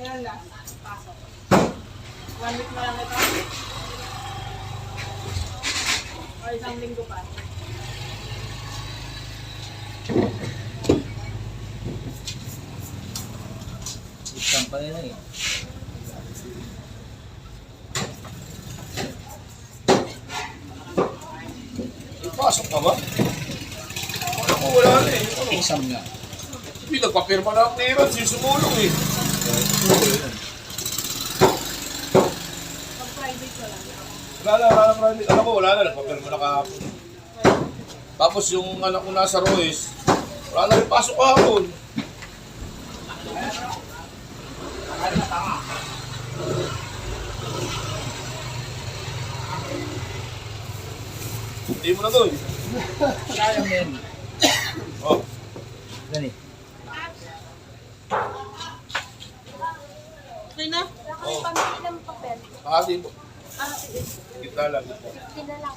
Ngayon na, pasok. 1 week na lang ito. O isang linggo pa. Isang pa nila eh. Pasok ka ba? Wala ko, wala na eh. Ano? Isang nga. Hindi, nagpapirma na ang clearance, yung sumulong eh. Pag-private ko lang. Wala na. Alam ko, wala na, nagpapirma na kahapon. Tapos yung anak ko nasa Royce, wala na rin pasok kahapon. Hindi mo na doon. Sayang yan. Oh, Gani. Okay na? Kami pamili ng papel. pakati mo. Ah, sige. Kita lang. 50 na lang.